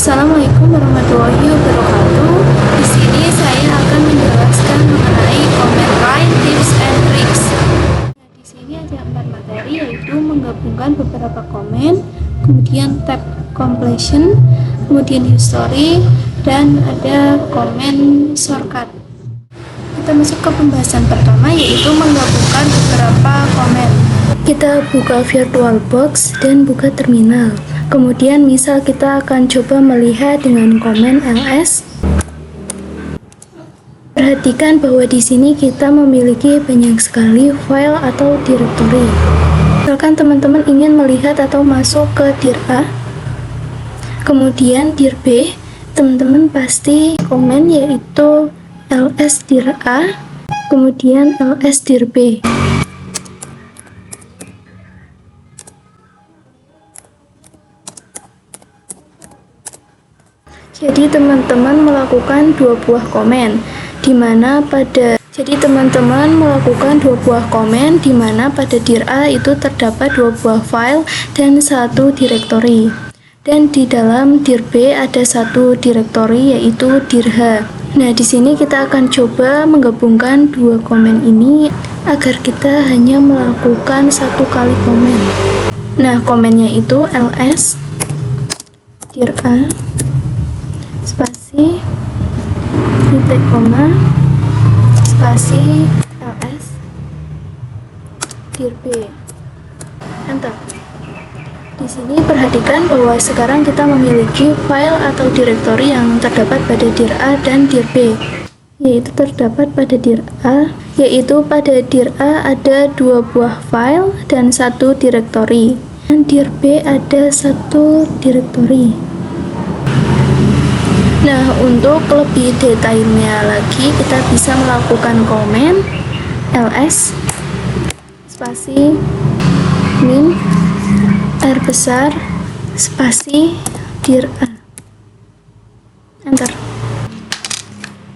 Assalamualaikum warahmatullahi wabarakatuh. Di sini saya akan menjelaskan mengenai comment line tips and tricks. Di sini ada 4 materi, yaitu menggabungkan beberapa komen, kemudian tab completion, kemudian history, dan ada komen shortcut. Kita masuk ke pembahasan pertama, yaitu menggabungkan beberapa komen. Kita buka VirtualBox dan buka terminal. Kemudian misal kita akan coba melihat dengan komen ls. Perhatikan bahwa di sini kita memiliki banyak sekali file atau directory. Misalkan teman-teman ingin melihat atau masuk ke dir A, kemudian dir B, teman-teman pasti komen yaitu ls dir A, kemudian ls dir B. Jadi teman-teman melakukan dua buah komen di mana pada dir A itu terdapat dua buah file dan satu directory. Dan di dalam dir B ada satu directory yaitu dir H. Nah, di sini kita akan coba menggabungkan dua komen ini agar kita hanya melakukan satu kali komen. Nah, komennya itu ls dir A spasi titik koma spasi ls dir B, enter. Di sini perhatikan bahwa sekarang kita memiliki file atau directory yang terdapat pada dir A dan dir B, yaitu terdapat pada dir A, yaitu pada dir A ada dua buah file dan satu directory, dan dir B ada satu directory. Nah, untuk lebih detailnya lagi kita bisa melakukan komen ls spasi min R besar spasi dir A, enter.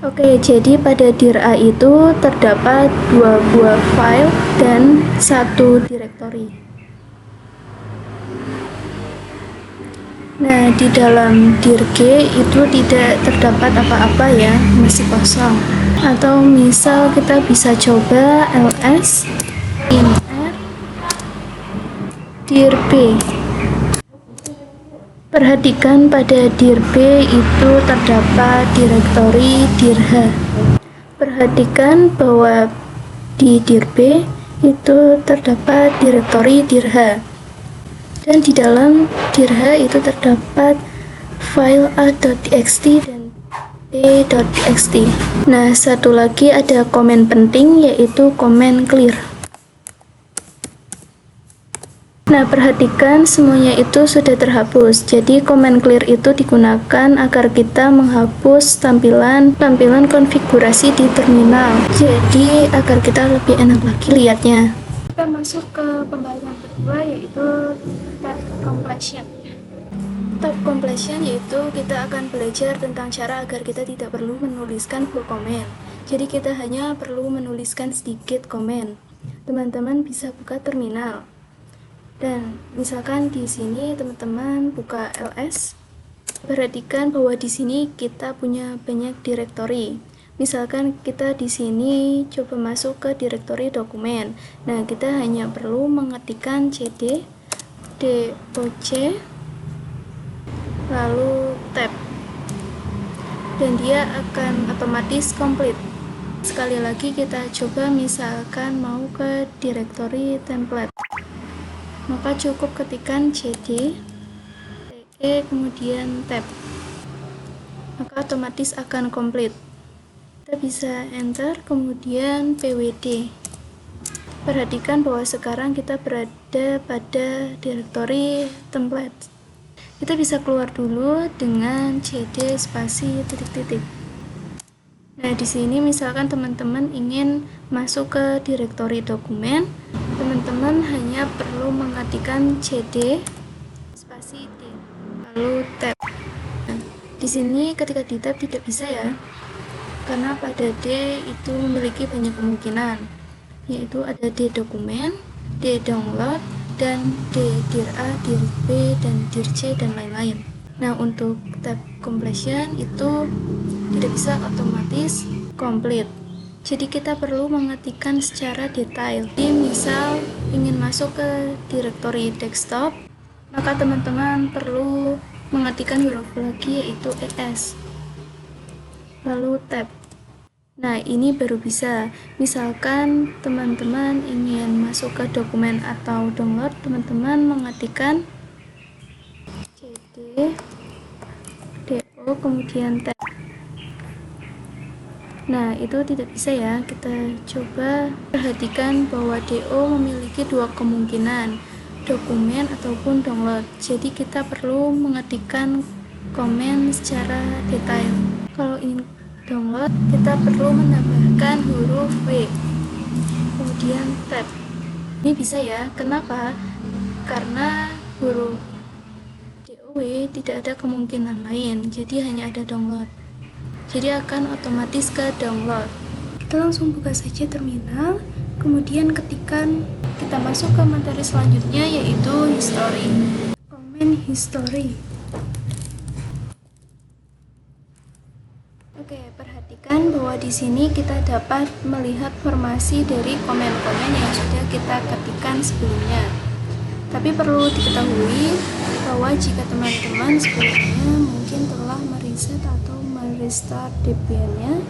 Oke, jadi pada dir A itu terdapat dua buah file dan satu directory. Nah, di dalam dir G itu tidak terdapat apa-apa ya, masih kosong. Atau misal kita bisa coba ls in R dir B. Perhatikan pada dir B itu terdapat directory dir H. Perhatikan bahwa di dir B itu terdapat directory dir H. Dan di dalam dir H itu terdapat file a.txt dan b.txt. Nah, satu lagi ada komen penting yaitu komen clear. Nah, perhatikan semuanya itu sudah terhapus. Jadi komen clear itu digunakan agar kita menghapus tampilan konfigurasi di terminal. Jadi agar kita lebih enak lagi lihatnya. Kita masuk ke pembahasan kedua yaitu tab completion. Tab completion yaitu kita akan belajar tentang cara agar kita tidak perlu menuliskan full komen. Jadi kita hanya perlu menuliskan sedikit komen. Teman-teman bisa buka terminal. Dan misalkan di sini teman-teman buka ls. Perhatikan bahwa di sini kita punya banyak directory. Misalkan kita di sini coba masuk ke directory dokumen. Nah, kita hanya perlu mengetikkan cd doc lalu tab, dan dia akan otomatis complete. Sekali lagi kita coba misalkan mau ke directory template, maka cukup ketikkan cd kemudian tab, maka otomatis akan complete. Kita bisa enter kemudian pwd. Perhatikan bahwa sekarang kita berada pada directory template. Kita bisa keluar dulu dengan cd spasi titik-titik. Nah, di sini misalkan teman-teman ingin masuk ke directory dokumen, teman-teman hanya perlu mengetikkan cd spasi d lalu tab. Nah, di sini ketika di tab tidak bisa ya, karena pada D itu memiliki banyak kemungkinan, yaitu ada D dokumen, D download, dan D dir A, dir B, dan dir C, dan lain-lain. Nah, untuk tab completion itu tidak bisa otomatis complete. Jadi kita perlu mengetikkan secara detail. Jadi misal ingin masuk ke directory desktop, maka teman-teman perlu mengetikkan huruf lagi yaitu ES. Lalu tab. Nah, ini baru bisa. Misalkan teman-teman ingin masuk ke dokumen atau download, teman-teman mengetikkan cd do kemudian tab. Nah, itu tidak bisa ya. Kita coba perhatikan bahwa do memiliki dua kemungkinan, dokumen ataupun download. Jadi kita perlu mengetikkan komen secara detail. Kalau ingin download, kita perlu menambahkan huruf W, kemudian tab. Ini bisa ya. Kenapa? Karena huruf DOW tidak ada kemungkinan lain, jadi hanya ada download. Jadi akan otomatis ke download. Kita langsung buka saja terminal, kemudian ketikkan, kita masuk ke materi selanjutnya yaitu history. Comment history. Oke, perhatikan bahwa di sini kita dapat melihat formasi dari komen-komen yang sudah kita ketikkan sebelumnya. Tapi perlu diketahui bahwa jika teman-teman sebelumnya mungkin telah mereset atau merestart Debian-nya,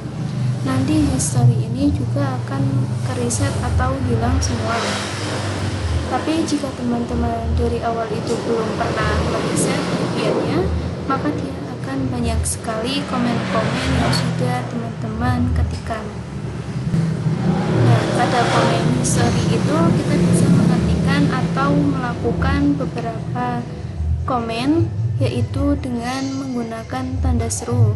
nanti history ini juga akan kereset atau hilang semua. Tapi jika teman-teman dari awal itu belum pernah mereset Debian-nya, maka dia akan banyak sekali komen-komen yang sudah teman-teman ketikkan. Nah, pada komen history itu kita bisa mengetikkan atau melakukan beberapa komen, yaitu dengan menggunakan tanda seru.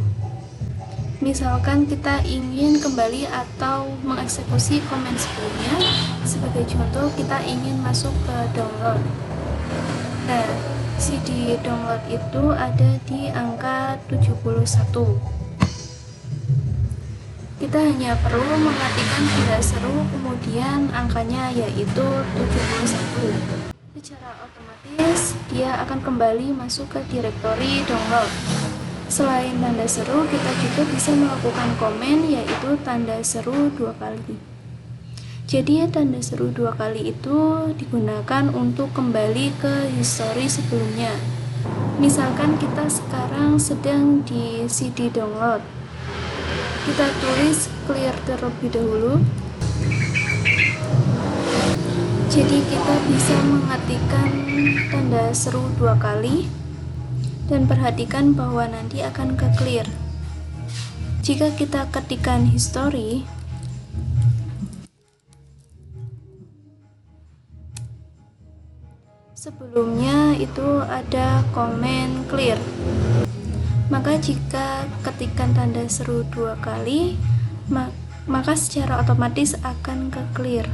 Misalkan kita ingin kembali atau mengeksekusi komen sebelumnya, sebagai contoh kita ingin masuk ke download. Nah, CD download itu ada di angka 71. Kita hanya perlu mengetikkan tanda seru kemudian angkanya yaitu 71. Secara otomatis dia akan kembali masuk ke direktori download. Selain tanda seru, kita juga bisa melakukan komen yaitu tanda seru 2 kali. Jadi tanda seru 2 kali itu digunakan untuk kembali ke histori sebelumnya. Misalkan kita sekarang sedang di CD download, kita tulis clear terlebih dahulu. Jadi kita bisa mengetikkan tanda seru 2 kali dan perhatikan bahwa nanti akan ke clear. Jika kita ketikkan history, sebelumnya itu ada komen clear. Maka jika ketikkan tanda seru 2 kali, maka secara otomatis akan ke clear.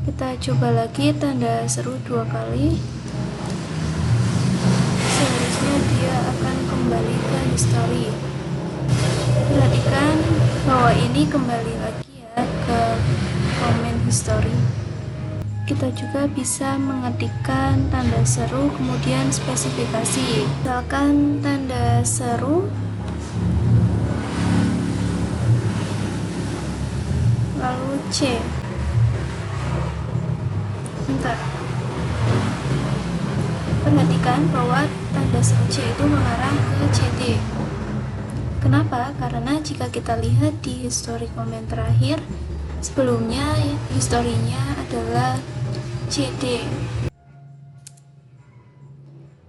Kita coba lagi tanda seru 2 kali. Seharusnya dia akan kembali ke history. Perhatikan bahwa ini kembali lagi ya ke comment history. Kita juga bisa mengetikkan tanda seru kemudian spesifikasi. Misalkan tanda seru lalu C. Bentar. Perhatikan bahwa tanda seru C itu mengarah ke CD. Kenapa? Karena jika kita lihat di history komen terakhir, sebelumnya historinya adalah CD.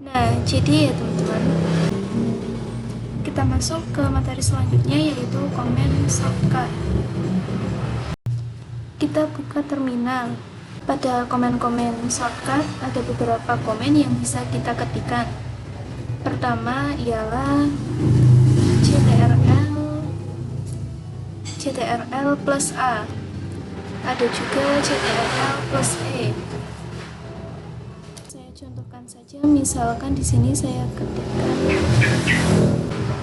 Nah, CD ya teman-teman. Kita masuk ke materi selanjutnya yaitu komen shortcut. Kita buka terminal. Pada komen-komen shortcut ada beberapa komen yang bisa kita ketikkan. Pertama ialah CTRL plus A. Ada juga CTRL plus E. Saya contohkan saja, misalkan di sini saya ketikkan.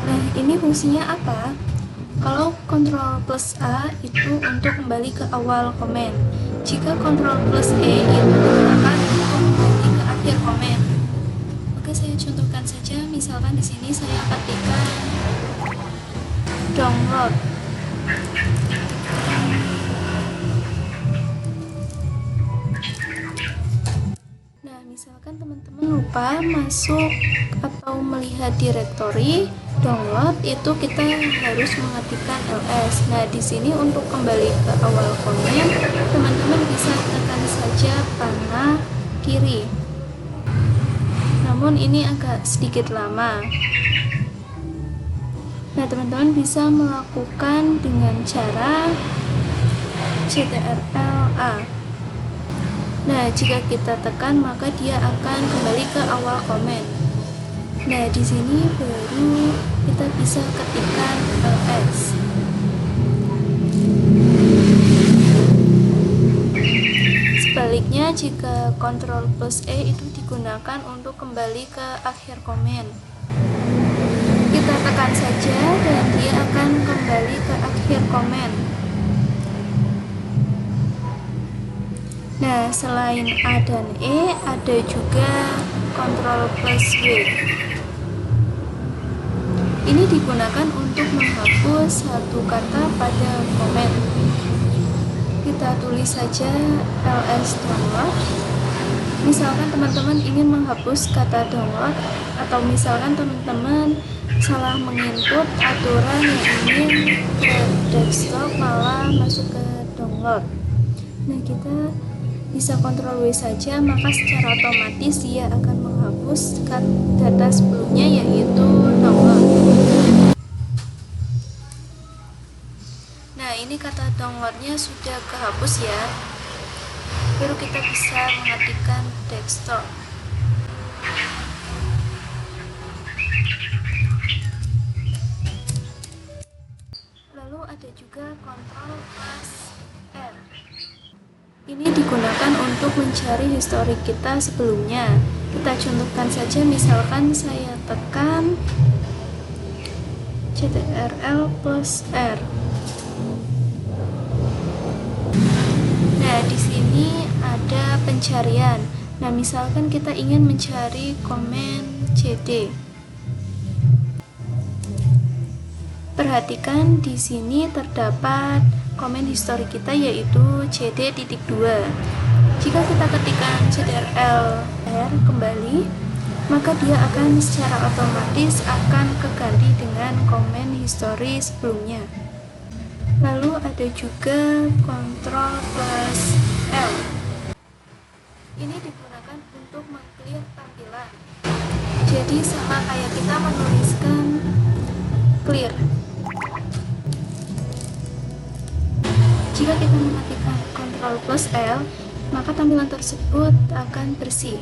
Nah, ini fungsinya apa? Kalau Ctrl plus A itu untuk kembali ke awal komen. Jika Ctrl plus E itu digunakan untuk kembali ke akhir komen. Oke, saya contohkan contohkan saja, misalkan di sini saya ketikkan download. Nah, misalkan teman-teman lupa masuk atau melihat direktori download, itu kita harus mengetikkan ls. Nah, di sini untuk kembali ke awal komen, teman-teman bisa tekan saja panah kiri. Namun ini agak sedikit lama. Nah, teman-teman bisa melakukan dengan cara CTRL-A. Nah, jika kita tekan maka dia akan kembali ke awal komen. Nah, di sini baru kita bisa ketikkan ls. Sebaliknya, jika Ctrl+E itu digunakan untuk kembali ke akhir komen. Kita tekan saja dan dia akan kembali ke akhir komen. Nah, selain A dan E, ada juga Ctrl+W. Ini digunakan untuk menghapus satu kata pada komen. Kita tulis saja ls download. Misalkan teman-teman ingin menghapus kata download, atau misalkan teman-teman salah menginput aturan yang ingin ke desktop malah masuk ke download. Nah, kita bisa Ctrl+W saja, maka secara otomatis dia akan menghapus data sebelumnya, yaitu download. Nah, ini kata downloadnya sudah kehapus ya. Baru kita bisa mengetikkan desktop. Lalu ada juga Ctrl+R. Ini digunakan untuk mencari histori kita sebelumnya. Kita contohkan saja, misalkan saya tekan CTRL+R. Nah, di sini ada pencarian. Nah, misalkan kita ingin mencari komen CD. Perhatikan di sini terdapat komen histori kita, yaitu CD.2. Jika kita ketikkan CTRL-R kembali, maka dia akan secara otomatis akan keganti dengan komen histori sebelumnya. Lalu ada juga Ctrl+L. Ini digunakan untuk meng-clear tampilan. Jadi sama kayak kita menuliskan clear. Jika kita mengetikkan Ctrl+L, maka tampilan tersebut akan bersih.